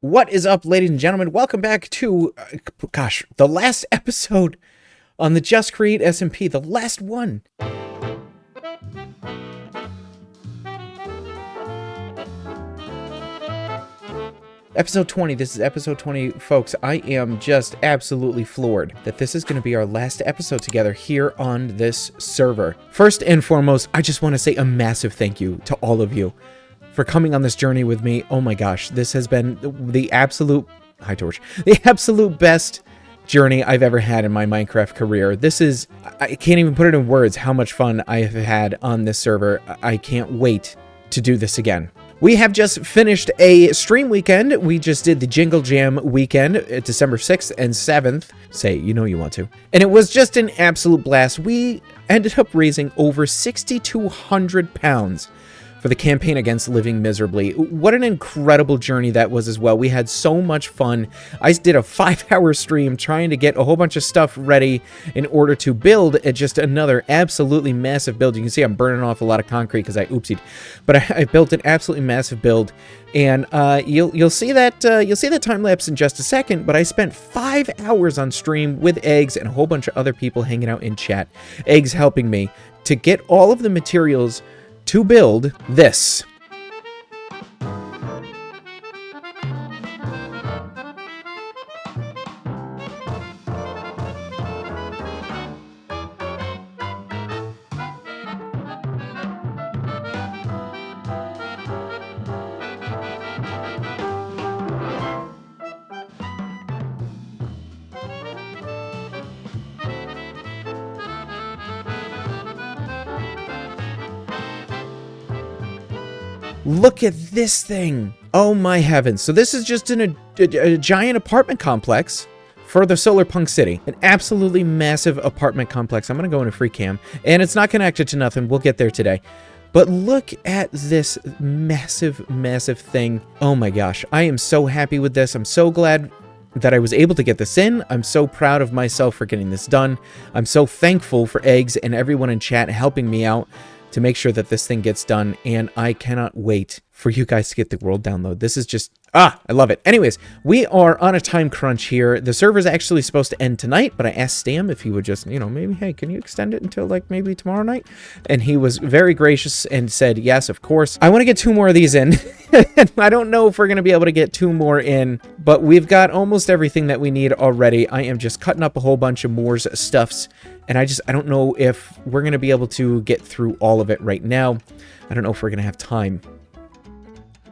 What is up, ladies and gentlemen? Welcome back to, the last episode on the Just Create SMP, the last one. Episode 20, this is episode 20, folks. I am just absolutely floored that this is going to be our last episode together here on this server. First and foremost, I just want to say a massive thank you to all of you for coming on this journey with me. Oh my gosh, this has been the absolute, hi Torch, the absolute best journey I've ever had in my Minecraft career. This is, I can't even put it in words how much fun I have had on this server. I can't wait to do this again. We have just finished a stream weekend. We just did the Jingle Jam weekend, December 6th and 7th. Say, you know you want to. And it was just an absolute blast. We ended up raising over 6,200 pounds for the campaign against living miserably. What an incredible journey that was as well. We had so much fun. I did a 5-hour stream trying to get a whole bunch of stuff ready in order to build just another absolutely massive build. You can see I'm burning off a lot of concrete because I oopsied, but I built an absolutely massive build, and you'll see that time lapse in just a second. But I spent 5 hours on stream with Eggs and a whole bunch of other people hanging out in chat. Eggs helping me to get all of the materials to build this. Look at this thing. Oh my heavens. So this is just a giant apartment complex for the Solarpunk City. An absolutely massive apartment complex. I'm going to go into free cam, and it's not connected to nothing. We'll get there today. But look at this massive, massive thing. Oh my gosh. I am so happy with this. I'm so glad that I was able to get this in. I'm so proud of myself for getting this done. I'm so thankful for Eggs and everyone in chat helping me out to make sure that this thing gets done, and I cannot wait for you guys to get the world download. This is just, I love it. Anyways, we are on a time crunch here. The server's actually supposed to end tonight, but I asked Stam if he would just, maybe, hey, can you extend it until like maybe tomorrow night? And he was very gracious and said, yes, of course. I want to get 2 more of these in. I don't know if we're going to be able to get 2 more in, but we've got almost everything that we need already. I am just cutting up a whole bunch of more stuffs, and I don't know if we're going to be able to get through all of it right now. I don't know if we're going to have time.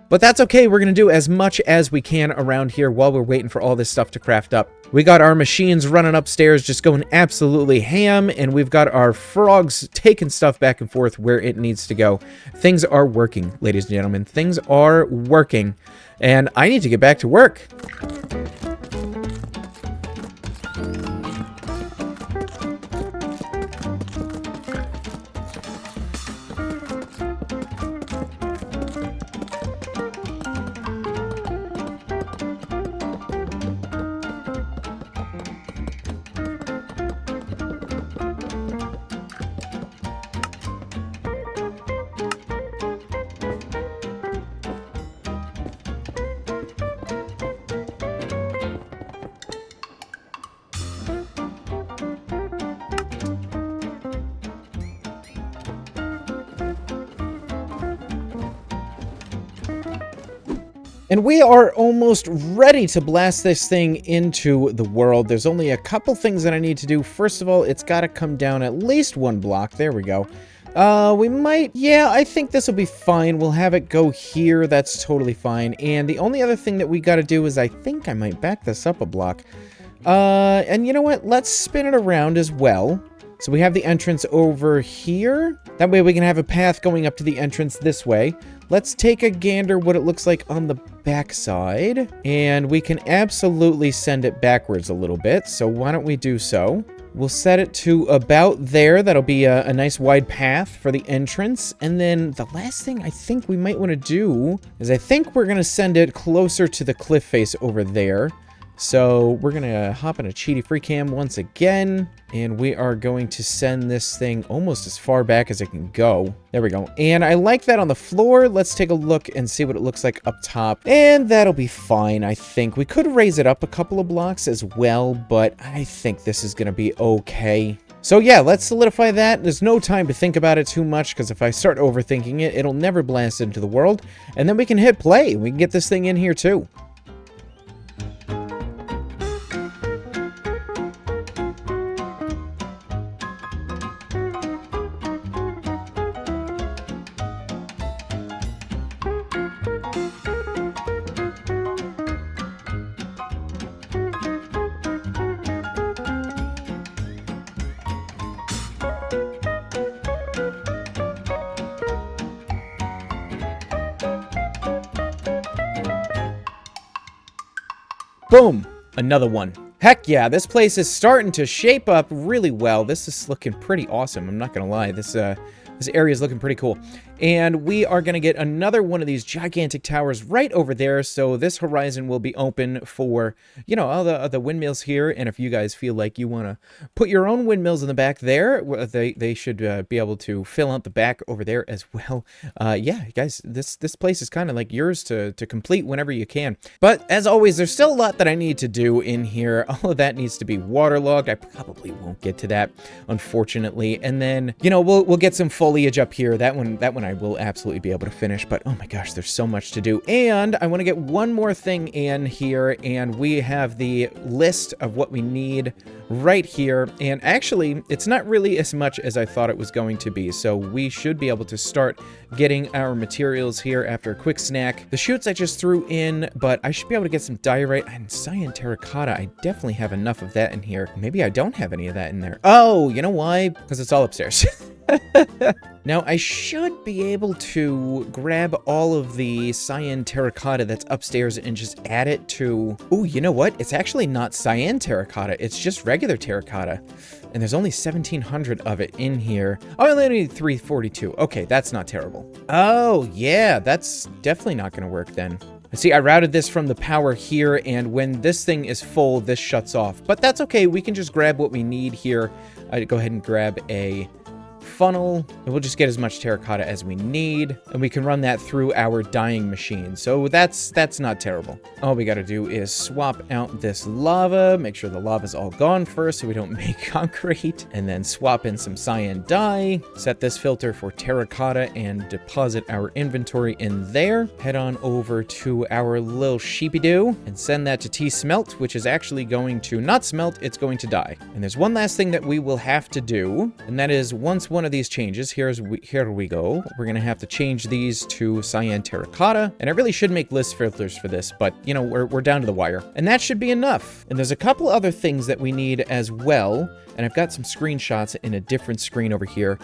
But that's okay. We're going to do as much as we can around here while we're waiting for all this stuff to craft up. We got our machines running upstairs, just going absolutely ham, and we've got our frogs taking stuff back and forth where it needs to go. Things are working, ladies and gentlemen. Things are working, and I need to get back to work. And we are almost ready to blast this thing into the world. There's only a couple things that I need to do. First of all, it's got to come down at least 1 block. There we go. We might, yeah, I think this will be fine. We'll have it go here. That's totally fine. And the only other thing that we got to do is I think I might back this up a block. And you know what? Let's spin it around as well. So we have the entrance over here. That way we can have a path going up to the entrance this way. Let's take a gander what it looks like on the back side. And we can absolutely send it backwards a little bit. So why don't we do so? We'll set it to about there. That'll be a nice wide path for the entrance. And then the last thing I think we might want to do is I think we're going to send it closer to the cliff face over there. So we're going to hop in a cheaty free cam once again, and we are going to send this thing almost as far back as it can go. There we go. And I like that on the floor. Let's take a look and see what it looks like up top. And that'll be fine, I think. We could raise it up a couple of blocks as well, but I think this is going to be okay. So yeah, let's solidify that. There's no time to think about it too much, because if I start overthinking it, it'll never blast into the world. And then we can hit play. We can get this thing in here too. Boom! Another one. Heck yeah, this place is starting to shape up really well. This is looking pretty awesome, I'm not gonna lie. This area is looking pretty cool. And we are going to get another one of these gigantic towers right over there. So this horizon will be open for, you know, all the windmills here. And if you guys feel like you want to put your own windmills in the back there, they should be able to fill out the back over there as well. Yeah, guys, this place is kind of like yours to complete whenever you can. But as always, there's still a lot that I need to do in here. All of that needs to be waterlogged. I probably won't get to that, unfortunately. And then, you know, we'll get some foliage up here. That one I will absolutely be able to finish, but oh my gosh, there's so much to do. And I want to get one more thing in here, and we have the list of what we need right here. And actually, it's not really as much as I thought it was going to be, so we should be able to start getting our materials here after a quick snack. The chutes I just threw in, but I should be able to get some diorite and cyan terracotta. I definitely have enough of that in here. Maybe I don't have any of that in there. Oh, you know why? Because it's all upstairs. Now, I should be able to grab all of the cyan terracotta that's upstairs and just add it to... Ooh, you know what? It's actually not cyan terracotta. It's just regular terracotta. And there's only 1,700 of it in here. Oh, I only need 342. Okay, that's not terrible. Oh, yeah, that's definitely not going to work then. See, I routed this from the power here, and when this thing is full, this shuts off. But that's okay. We can just grab what we need here. I'd go ahead and grab a funnel, and we'll just get as much terracotta as we need, and we can run that through our dyeing machine. So that's not terrible. All we got to do is swap out this lava, make sure the lava's all gone first so we don't make concrete, and then swap in some cyan dye, set this filter for terracotta, and deposit our inventory in there. Head on over to our little sheepy-doo and send that to T-smelt, which is actually going to not smelt, it's going to dye. And there's one last thing that we will have to do, and that is once one of these changes, here we go. We're gonna have to change these to cyan terracotta, and I really should make list filters for this, but you know, we're down to the wire, and that should be enough. And there's a couple other things that we need as well, and I've got some screenshots in a different screen over here.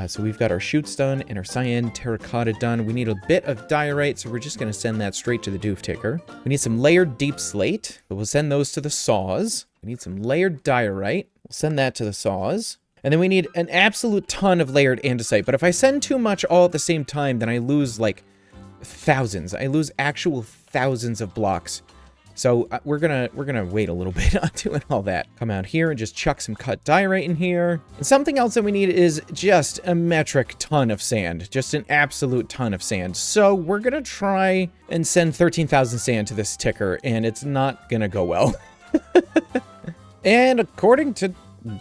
So we've got our chutes done and our cyan terracotta done. We need a bit of diorite, so we're just going to send that straight to the doof ticker. We need some layered deep slate, but we'll send those to the saws. We need some layered diorite. We'll send that to the saws. And then we need an absolute ton of layered andesite. But if I send too much all at the same time, then I lose like thousands. I lose actual thousands of blocks. So we're gonna wait a little bit on doing all that. Come out here and just chuck some cut diorite in here. And something else that we need is just a metric ton of sand. Just an absolute ton of sand. So we're gonna try and send 13,000 sand to this ticker, and it's not gonna go well. And according to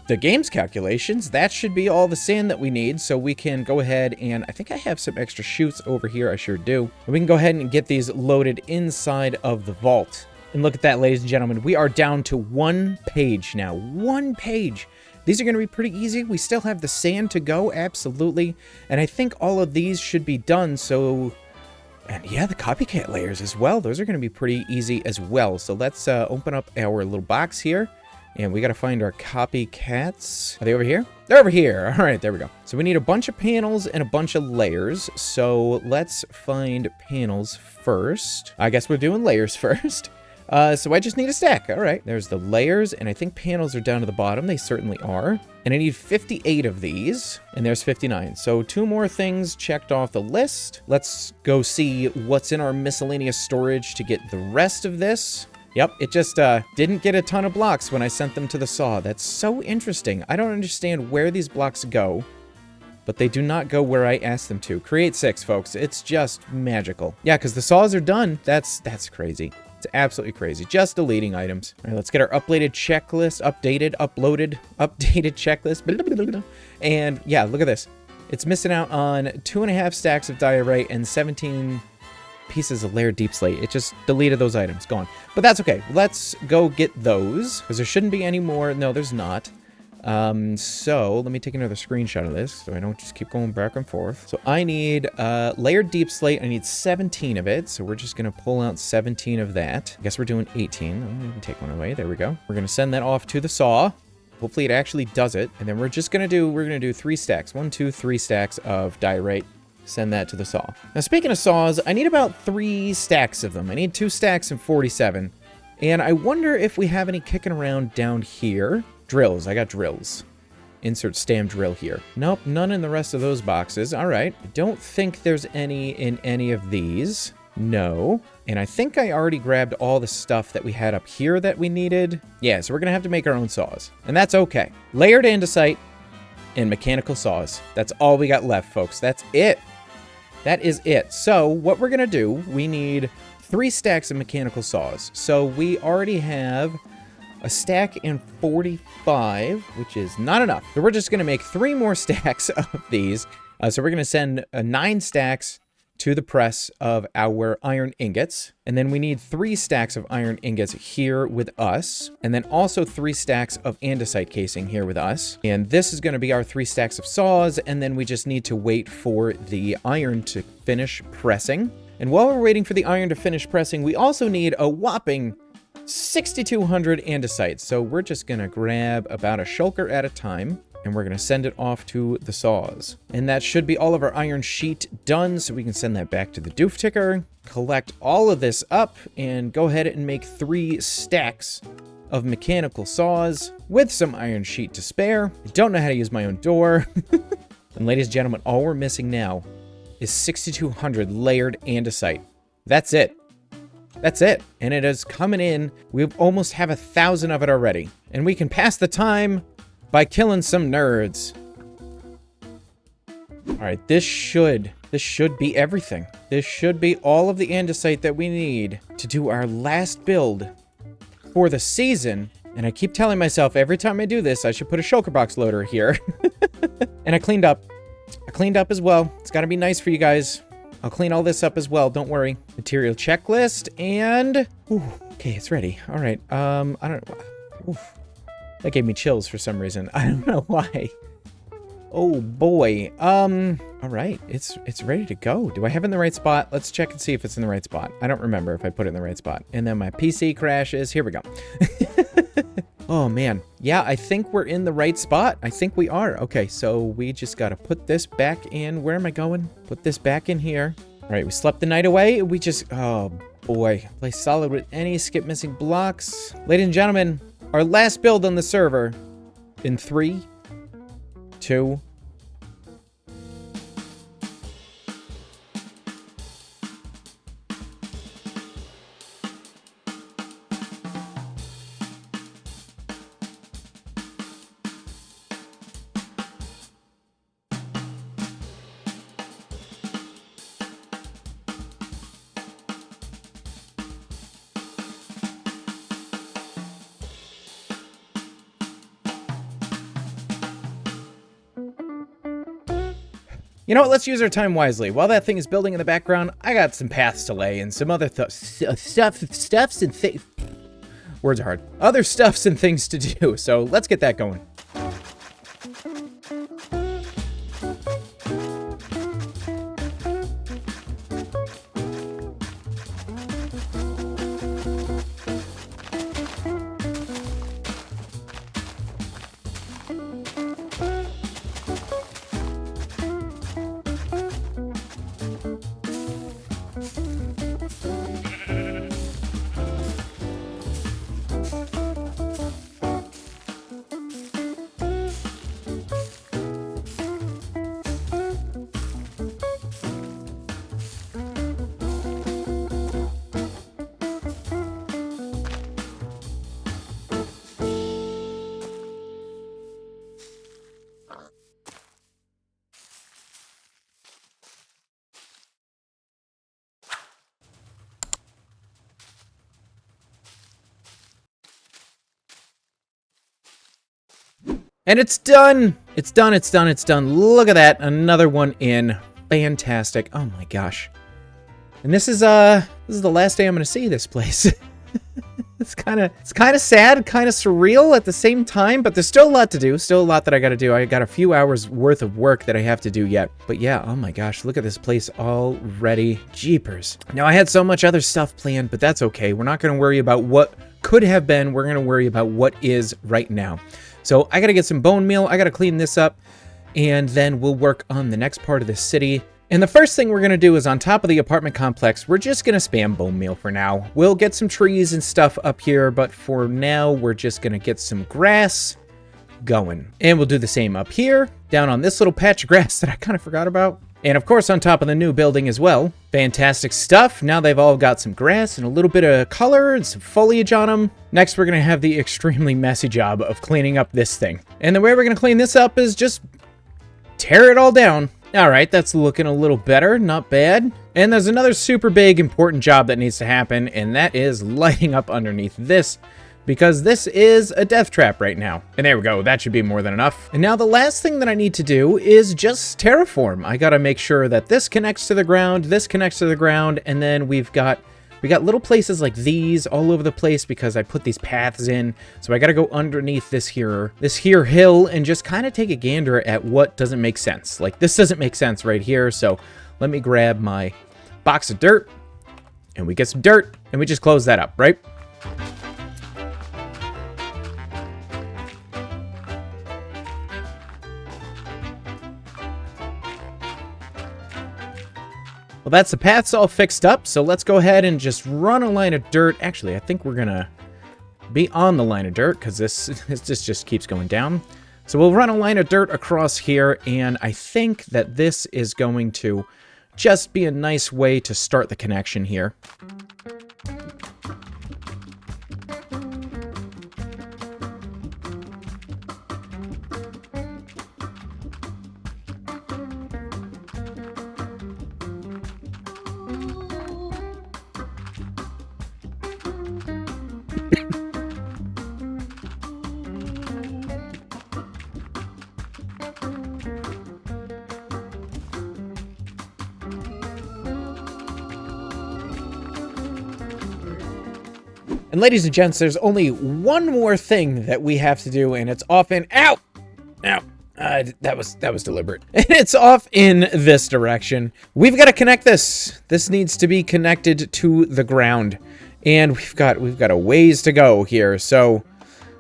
the game's calculations, that should be all the sand that we need, so we can go ahead and I think I have some extra chutes over here. I sure do. And we can go ahead and get these loaded inside of the vault. And look at that, ladies and gentlemen. We are down to one page now. One page. These are going to be pretty easy. We still have the sand to go, absolutely. And I think all of these should be done, so... And yeah, the copycat layers as well. Those are going to be pretty easy as well. So let's open up our little box here. And we got to find our copycats. Are they over here? They're over here. All right, there we go. So we need a bunch of panels and a bunch of layers. So let's find panels first. I guess we're doing layers first. So I just need a stack. All right, there's the layers, and I think panels are down to the bottom. They certainly are. And I need 58 of these, and there's 59. So 2 more things checked off the list. Let's go see what's in our miscellaneous storage to get the rest of this. Yep, it just didn't get a ton of blocks when I sent them to the saw. That's so interesting. I don't understand where these blocks go, but they do not go where I asked them to. Create 6, folks. It's just magical. Yeah, because the saws are done. That's crazy. It's absolutely crazy. Just deleting items. All right, let's get our updated checklist. Updated checklist. And yeah, look at this. It's missing out on 2.5 stacks of diorite and 17 pieces of layered deep slate. It just deleted those items. Gone. But that's okay. Let's go get those, because there shouldn't be any more. No, there's not. So let me take another screenshot of this so I don't just keep going back and forth. So I need layered deep slate. I need 17 of it. So we're just going to pull out 17 of that. I guess we're doing 18. I'm going to take one away. There we go. We're going to send that off to the saw. Hopefully it actually does it. And then we're going to do 3 stacks. 1, 2, 3 stacks of diorite. Send that to the saw. Now, speaking of saws, I need about 3 stacks of them. I need 2 stacks and 47. And I wonder if we have any kicking around down here. Drills. I got drills. Insert stam drill here. Nope, none in the rest of those boxes. All right. I don't think there's any in any of these. No. And I think I already grabbed all the stuff that we had up here that we needed. Yeah, so we're going to have to make our own saws. And that's okay. Layered andesite and mechanical saws. That's all we got left, folks. That's it. That is it. So what we're going to do, we need 3 stacks of mechanical saws. So we already have a stack and 45, which is not enough. So we're just going to make 3 more stacks of these. So we're going to send 9 stacks to the press of our iron ingots. And then we need 3 stacks of iron ingots here with us. And then also 3 stacks of andesite casing here with us. And this is going to be our 3 stacks of saws. And then we just need to wait for the iron to finish pressing. And while we're waiting for the iron to finish pressing, we also need a whopping 6,200 andesite. So we're just going to grab about a shulker at a time. And we're going to send it off to the saws. And that should be all of our iron sheet done, so we can send that back to the doof ticker, collect all of this up, and go ahead and make 3 stacks of mechanical saws with some iron sheet to spare. I don't know how to use my own door. And ladies and gentlemen, all we're missing now is 6,200 layered andesite. That's it. That's it. And it is coming in. We almost have 1,000 of it already. And we can pass the time by killing some nerds. All right, this should be everything. This should be all of the andesite that we need to do our last build for the season. And I keep telling myself every time I do this, I should put a shulker box loader here. And I cleaned up. I cleaned up as well. It's got to be nice for you guys. I'll clean all this up as well. Don't worry. Material checklist and okay, it's ready. All right. I don't know. Oof. That gave me chills for some reason. I don't know why. Oh boy. All right. It's ready to go. Do I have it in the right spot? Let's check and see if it's in the right spot. I don't remember if I put it in the right spot. And then my PC crashes. Here we go. Oh man. Yeah, I think we're in the right spot. I think we are. Okay, so we just got to put this back in. Where am I going? Put this back in here. All right, we slept the night away. We just, oh boy. Play solid with any skip missing blocks. Ladies and gentlemen, our last build on the server in 3, 2, You know what? Let's use our time wisely. While that thing is building in the background, I got some paths to lay and some other stuffs and things. Words are hard. Other stuffs and things to do. So let's get that going. And it's done. It's done. It's done. It's done. Look at that. Another one in. Fantastic. Oh my gosh. And this is the last day I'm gonna see this place. It's kind of sad, kind of surreal at the same time, but there's still a lot to do. Still a lot that I got to do. I got a few hours worth of work that I have to do yet. But yeah, oh my gosh, look at this place already. Jeepers. Now, I had so much other stuff planned, but that's okay. We're not going to worry about what could have been. We're going to worry about what is right now. So I got to get some bone meal. I got to clean this up, and then we'll work on the next part of the city. And the first thing we're going to do is on top of the apartment complex, we're just going to spam bone meal for now. We'll get some trees and stuff up here, but for now, we're just going to get some grass going. And we'll do the same up here, down on this little patch of grass that I kind of forgot about. And of course, on top of the new building as well. Fantastic stuff. Now they've all got some grass and a little bit of color and some foliage on them. Next, we're going to have the extremely messy job of cleaning up this thing. And the way we're going to clean this up is just tear it all down. All right, that's looking a little better, not bad. And there's another super big important job that needs to happen, and that is lighting up underneath this, because this is a death trap right now. And there we go, that should be more than enough. And now the last thing that I need to do is just terraform. I gotta make sure that this connects to the ground, this connects to the ground, and then we got little places like these all over the place because I put these paths in. So I got to go underneath this here hill and just kind of take a gander at what doesn't make sense. Like this doesn't make sense right here. So let me grab my box of dirt and we get some dirt and we just close that up, right? Well, that's the paths all fixed up, so let's go ahead and just run a line of dirt. Actually, I think we're gonna be on the line of dirt because this just keeps going down. So we'll run a line of dirt across here, and I think that this is going to just be a nice way to start the connection here. And ladies and gents, there's only one more thing that we have to do, and it's off in... Ow! Ow! That was deliberate. And it's off in this direction. We've got to connect this. This needs to be connected to the ground. And we've got a ways to go here, so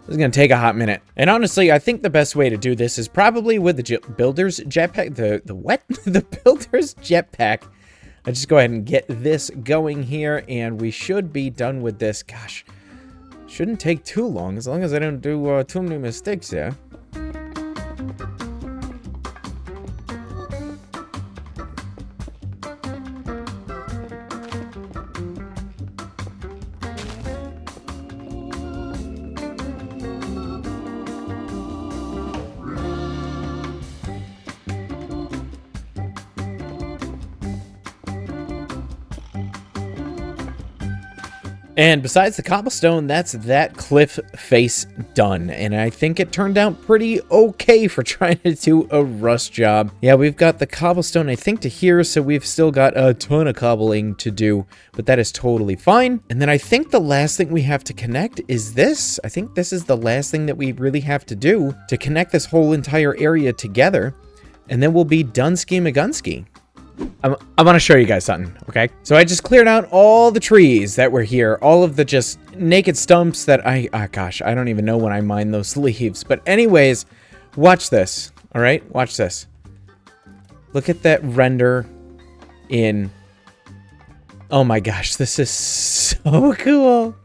this is going to take a hot minute. And honestly, I think the best way to do this is probably with the builder's jetpack. The what? The builder's jetpack. I just go ahead and get this going here, and we should be done with this. Gosh, shouldn't take too long, as long as I don't do too many mistakes here. And besides the cobblestone, that's that cliff face done. And I think it turned out pretty okay for trying to do a rust job. Yeah, we've got the cobblestone, I think, to here, so we've still got a ton of cobbling to do, but that is totally fine. And then I think the last thing we have to connect is this. I think this is the last thing that we really have to do to connect this whole entire area together. And then we'll be done ski-magunski. I want to show you guys something, okay? So I just cleared out all the trees that were here, all of the just naked stumps that gosh, I don't even know when I mined those leaves. But anyways, watch this, all right? Watch this. Look at that render in... Oh my gosh, this is so cool.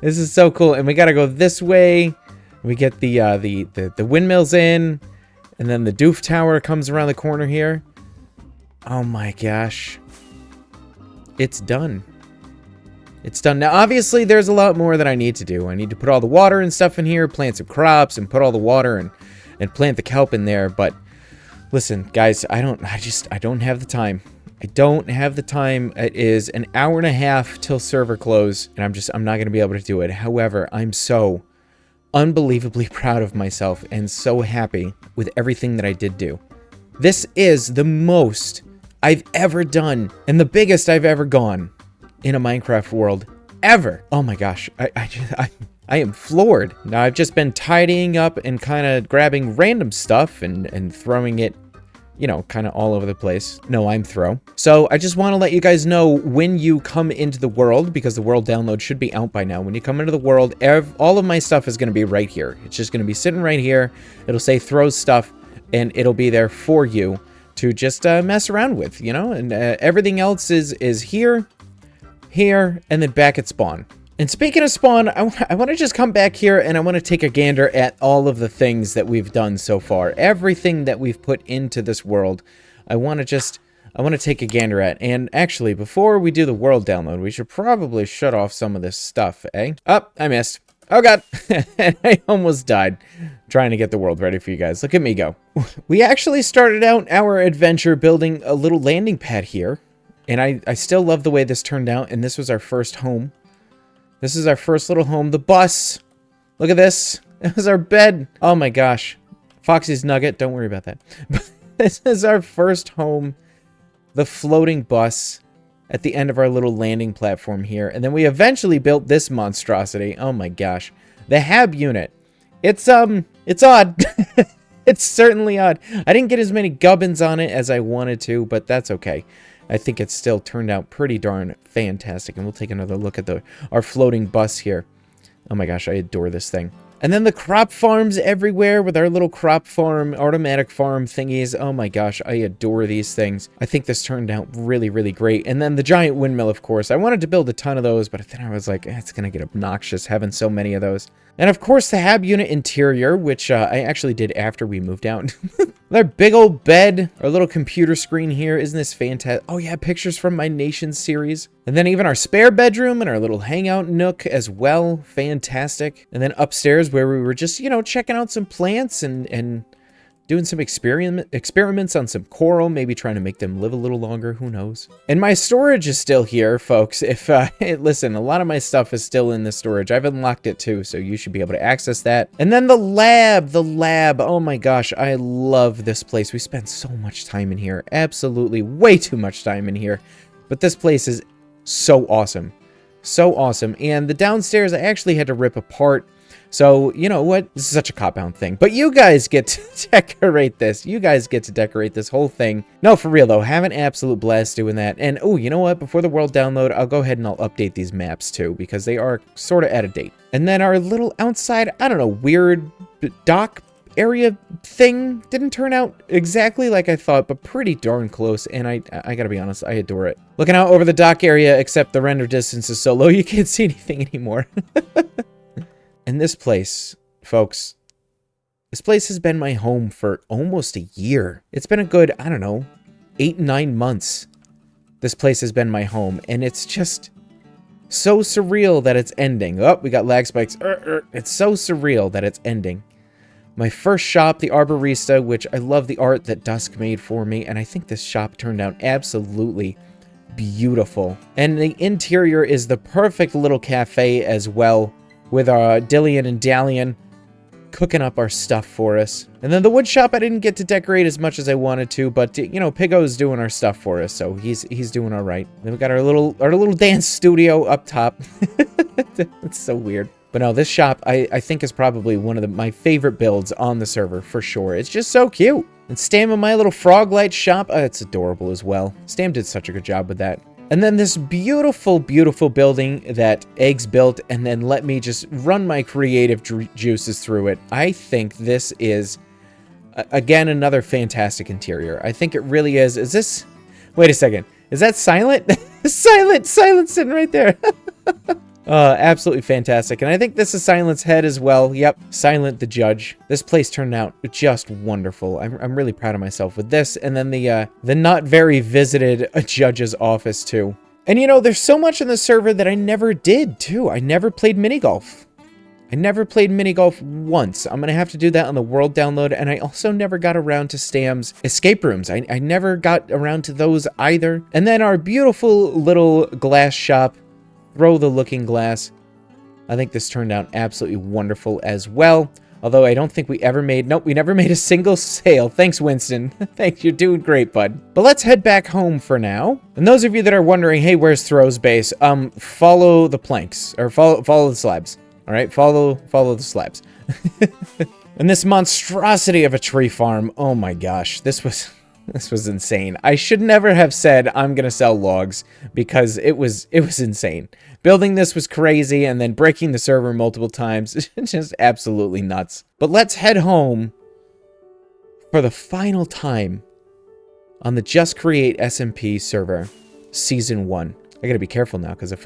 This is so cool. And we got to go this way. We get the windmills in, and then the doof tower comes around the corner here. Oh my gosh. It's done. It's done. Now, obviously, there's a lot more that I need to do. I need to put all the water and stuff in here, plant some crops, and put all the water and plant the kelp in there. But listen, guys, I don't have the time. I don't have the time. It is an hour and a half till server close, and I'm not going to be able to do it. However, I'm so unbelievably proud of myself and so happy with everything that I did do. This is the most I've ever done and the biggest I've ever gone in a Minecraft world ever. Oh my gosh, I am floored. Now I've just been tidying up and kind of grabbing random stuff and throwing it, you know, kind of all over the place. No, I'm throw. So I just want to let you guys know when you come into the world, because the world download should be out by now. When you come into the world, all of my stuff is going to be right here. It's just going to be sitting right here. It'll say throw stuff, and it'll be there for you to just mess around with, you know? And everything else is here, here, and then back at spawn. And speaking of spawn, I want to just come back here and I want to take a gander at all of the things that we've done so far. Everything that we've put into this world, I want to take a gander at. And actually, before we do the world download, we should probably shut off some of this stuff, eh? Oh, I missed. Oh god, I almost died trying to get the world ready for you guys. Look at me go. We actually started out our adventure building a little landing pad here. And I still love the way this turned out. And this was our first home. This is our first little home. The bus. Look at this. It was our bed. Oh my gosh. Foxy's Nugget. Don't worry about that. This is our first home. The floating bus at the end of our little landing platform here. And then we eventually built this monstrosity. Oh my gosh. The hab unit. It's odd. It's certainly odd. I didn't get as many gubbins on it as I wanted to, but that's okay. I think it still turned out pretty darn fantastic. And we'll take another look at our floating bus here. Oh my gosh, I adore this thing. And then the crop farms everywhere with our little crop farm, automatic farm thingies. Oh my gosh, I adore these things. I think this turned out really, really great. And then the giant windmill, of course. I wanted to build a ton of those, but then I was like, it's going to get obnoxious having so many of those. And of course, the hab unit interior, which I actually did after we moved out. Our big old bed, our little computer screen here. Isn't this fantastic? Oh yeah, pictures from my Nation series. And then even our spare bedroom and our little hangout nook as well. Fantastic. And then upstairs where we were just, you know, checking out some plants and doing some experiments on some coral, maybe trying to make them live a little longer, who knows. And my storage is still here, folks. If listen, a lot of my stuff is still in the storage. I've unlocked it too, so you should be able to access that. And then the lab, oh my gosh, I love this place. We spent so much time in here, absolutely way too much time in here. But this place is so awesome, so awesome. And the downstairs, I actually had to rip apart. So, you know what? This is such a cop-out thing. But you guys get to decorate this. You guys get to decorate this whole thing. No, for real, though. Have an absolute blast doing that. And, oh, you know what? Before the world download, I'll go ahead and I'll update these maps, too, because they are sort of out of date. And then our little outside, I don't know, weird dock area thing didn't turn out exactly like I thought, but pretty darn close. And I gotta be honest, I adore it. Looking out over the dock area, except the render distance is so low, you can't see anything anymore. And this place, folks, this place has been my home for almost a year. It's been a good, I don't know, 8-9 months. This place has been my home, and it's just so surreal that it's ending. Oh, we got lag spikes. It's so surreal that it's ending. My first shop, the Arborista, which I love the art that Dusk made for me, and I think this shop turned out absolutely beautiful. And the interior is the perfect little cafe as well, with our Dillian and Dallian cooking up our stuff for us. And then the wood shop, I didn't get to decorate as much as I wanted to, but, you know, Piggo's doing our stuff for us, so he's doing all right. Then we got our little dance studio up top. It's so weird. But no, this shop, I think is probably one of my favorite builds on the server, for sure. It's just so cute. And Stam and my little frog light shop, it's adorable as well. Stam did such a good job with that. And then this beautiful, beautiful building that Eggs built and then let me just run my creative juices through it. I think this is, again, another fantastic interior. I think it really is. Is this... Wait a second. Is that Silent? Silent sitting right there. Absolutely fantastic. And I think this is Silent's head as well. Yep, Silent the judge. This place turned out just wonderful. I'm really proud of myself with this. And then the not very visited judge's office too. And you know, there's so much in the server that I never did too. I never played mini golf. I never played mini golf once. I'm gonna have to do that on the world download. And I also never got around to Stam's escape rooms. I never got around to those either. And then our beautiful little glass shop. Throw the looking glass. I think this turned out absolutely wonderful as well. Although I don't think we ever made... Nope, we never made a single sale. Thanks, Winston. Thanks, you're doing great, bud. But let's head back home for now. And those of you that are wondering, hey, where's Throw's base? Follow the planks. Or follow the slabs. All right? Follow the slabs. And this monstrosity of a tree farm. Oh my gosh. This was insane. I should never have said I'm going to sell logs because it was insane. Building this was crazy, and then breaking the server multiple times. It's just absolutely nuts. But let's head home for the final time on the Just Create SMP server, Season 1. I gotta be careful now, because if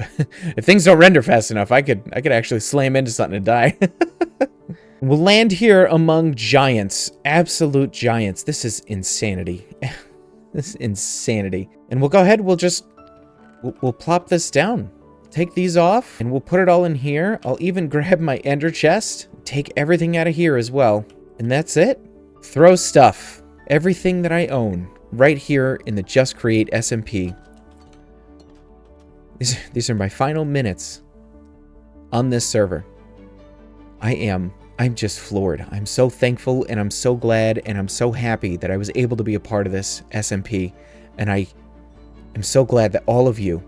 things don't render fast enough, I could actually slam into something and die. We'll land here among giants. Absolute giants. This is insanity. This is insanity. And we'll go ahead, we'll plop this down. Take these off, and we'll put it all in here. I'll even grab my ender chest, take everything out of here as well. And that's it. Throw stuff. Everything that I own right here in the Just Create SMP. These are my final minutes on this server. I'm just floored. I'm so thankful, and I'm so glad, and I'm so happy that I was able to be a part of this SMP. And I am so glad that all of you,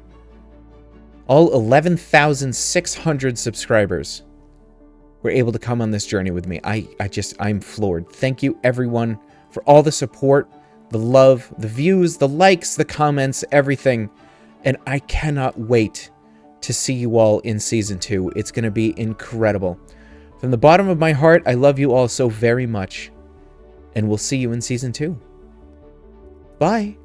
all 11,600 subscribers, were able to come on this journey with me. I'm floored. Thank you, everyone, for all the support, the love, the views, the likes, the comments, everything. And I cannot wait to see you all in Season 2. It's going to be incredible. From the bottom of my heart, I love you all so very much. And we'll see you in Season 2. Bye.